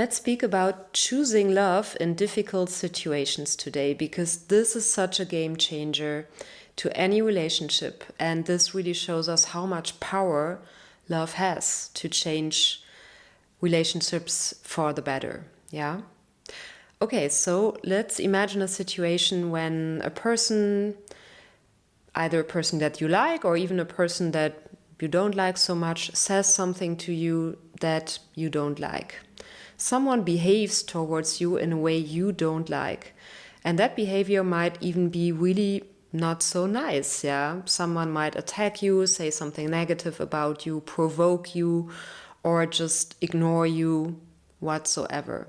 Let's speak about choosing love in difficult situations today, because this is such a game changer to any relationship. And this really shows us how much power love has to change relationships for the better. Yeah? Okay, so let's imagine a situation when a person, either a person that you like or even a person that you don't like so much, says something to you that you don't like. Someone behaves towards you in a way you don't like. And that behavior might even be really not so nice, yeah? Someone might attack you, say something negative about you, provoke you, or just ignore you whatsoever.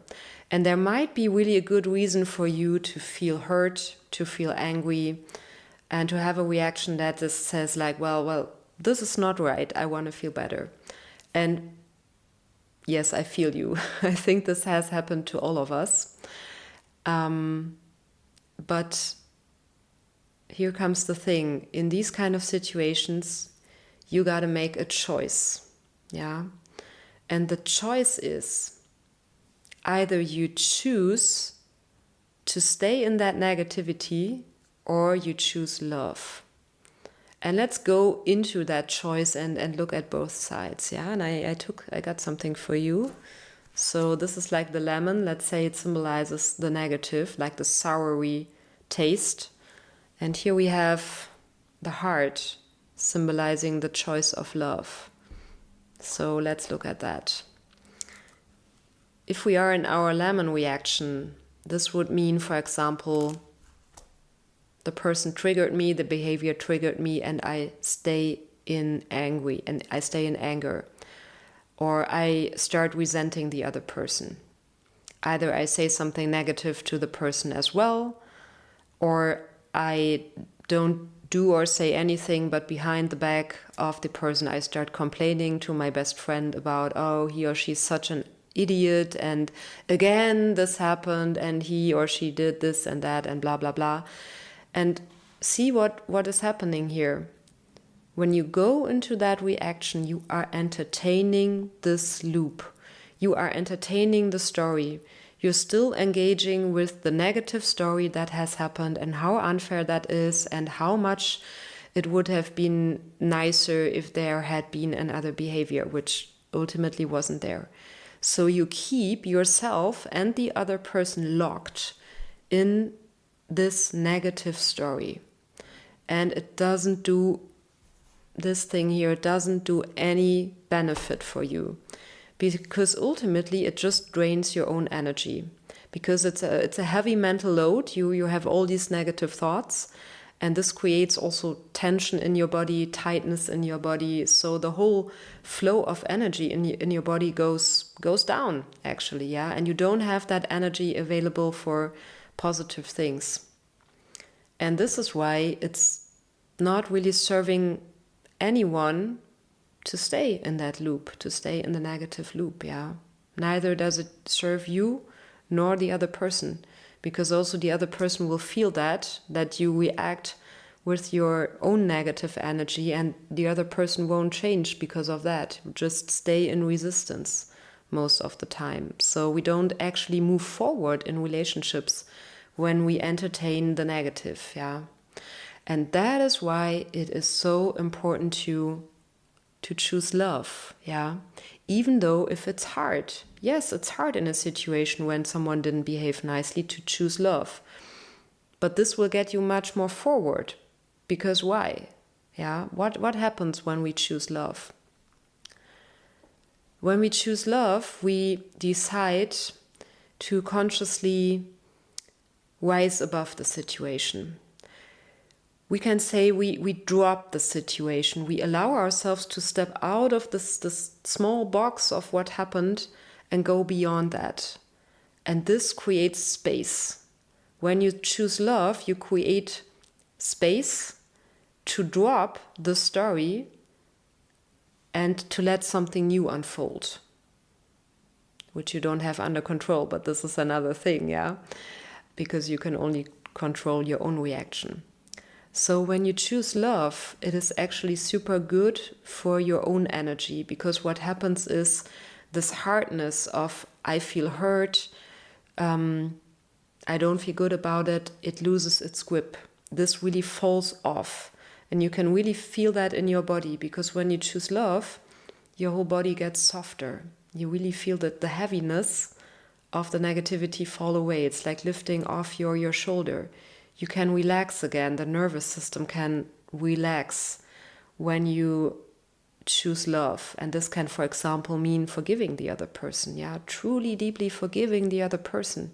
And there might be really a good reason for you to feel hurt, to feel angry, and to have a reaction that just says like, well, this is not right. I want to feel better. And yes, I feel you. I think this has happened to all of us. But here comes the thing. In these kind of situations, you got to make a choice. Yeah. And the choice is either you choose to stay in that negativity or you choose love. And let's go into that choice and look at both sides, yeah? And I got something for you. So this is like the lemon. Let's say it symbolizes the negative, like the soury taste. And here we have the heart, symbolizing the choice of love. So let's look at that. If we are in our lemon reaction, this would mean, for example, the person triggered me, the behavior triggered me, and I stay in anger. Or I start resenting the other person. Either I say something negative to the person as well, or I don't do or say anything, but behind the back of the person I start complaining to my best friend about, oh, he or she's such an idiot, and again this happened, and he or she did this and that, and blah, blah, blah. And see what is happening here. When you go into that reaction, you are entertaining this loop. You are entertaining the story. You're still engaging with the negative story that has happened and how unfair that is and how much it would have been nicer if there had been another behavior, which ultimately wasn't there. So you keep yourself and the other person locked in this negative story. And it doesn't do, this thing here doesn't do any benefit for you, because ultimately it just drains your own energy, because it's a heavy mental load. You have all these negative thoughts, and this creates also tension in your body, tightness in your body. So the whole flow of energy in your body goes down, actually, yeah. And you don't have that energy available for positive things. And this is why it's not really serving anyone to stay in that loop, to stay in the negative loop, yeah. Neither does it serve you nor the other person, because also the other person will feel that you react with your own negative energy, and the other person won't change because of that. Just stay in resistance most of the time. So we don't actually move forward in relationships when we entertain the negative, yeah. And that is why it is so important to choose love, yeah. Even though if it's hard, yes, it's hard in a situation when someone didn't behave nicely to choose love. But this will get you much more forward. Because why? Yeah, what happens when we choose love? When we choose love, we decide to consciously rise above the situation. We can say we drop the situation. We allow ourselves to step out of this small box of what happened and go beyond that. And this creates space. When you choose love, you create space to drop the story and to let something new unfold, which you don't have under control, but this is another thing, yeah? Because you can only control your own reaction. So when you choose love, it is actually super good for your own energy, because what happens is this hardness of I feel hurt, I don't feel good about it, it loses its grip. This really falls off. And you can really feel that in your body, because when you choose love, your whole body gets softer. You really feel that the heaviness of the negativity fall away. It's like lifting off your shoulder. You can relax again. The nervous system can relax when you choose love. And this can, for example, mean forgiving the other person. Yeah, truly, deeply forgiving the other person,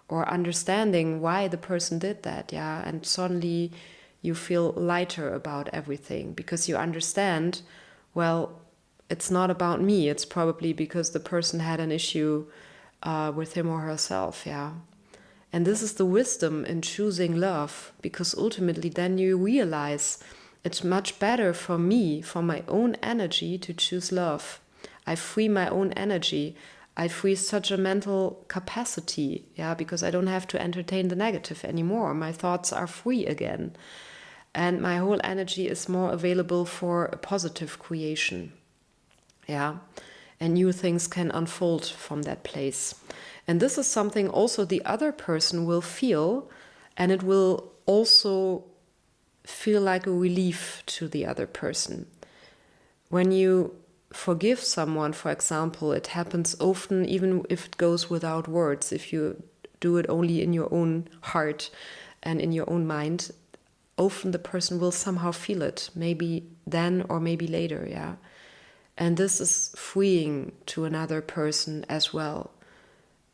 or understanding why the person did that. Yeah, and suddenly you feel lighter about everything, because you understand, well, it's not about me. It's probably because the person had an issue with him or herself. Yeah. And this is the wisdom in choosing love, because ultimately then you realize it's much better for me, for my own energy, to choose love. I free my own energy. I free such a mental capacity, yeah, because I don't have to entertain the negative anymore. My thoughts are free again. And my whole energy is more available for a positive creation. Yeah. And new things can unfold from that place. And this is something also the other person will feel, and it will also feel like a relief to the other person. When you forgive someone, for example, it happens often, even if it goes without words. If you do it only in your own heart and in your own mind, often the person will somehow feel it, maybe then or maybe later, yeah. And this is freeing to another person as well.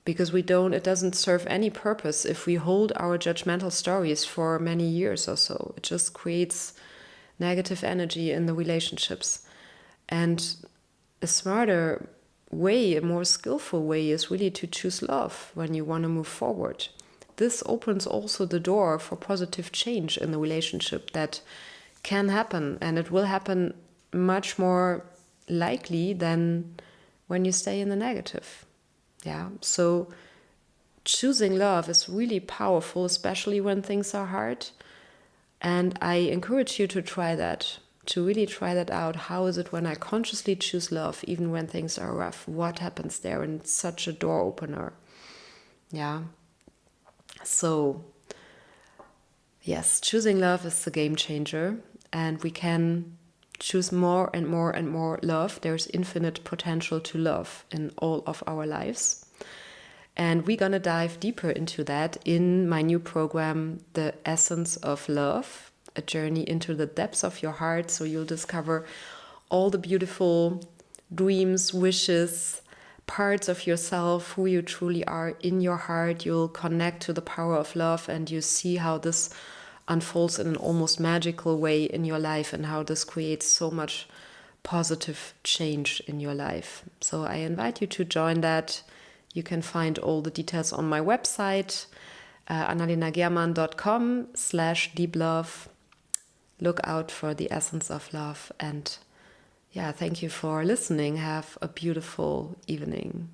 Because it doesn't serve any purpose if we hold our judgmental stories for many years or so. It just creates negative energy in the relationships. And a smarter way, a more skillful way, is really to choose love when you want to move forward. This opens also the door for positive change in the relationship that can happen, and it will happen much more likely than when you stay in the negative. Yeah, so choosing love is really powerful, especially when things are hard. And I encourage you to try that, to really try that out. How is it when I consciously choose love, even when things are rough? What happens there? And it's such a door opener. Yeah. So, yes, choosing love is the game changer. And we can choose more and more and more love. There's infinite potential to love in all of our lives. And we're going to dive deeper into that in my new program, The Essence of Love, a journey into the depths of your heart. So you'll discover all the beautiful dreams, wishes, parts of yourself, who you truly are in your heart. You'll connect to the power of love, and you see how this unfolds in an almost magical way in your life, and how this creates so much positive change in your life. So I invite you to join that. You can find all the details on my website, annalenagerman.com/deeplove. Look out for The Essence of Love. And yeah, thank you for listening. Have a beautiful evening.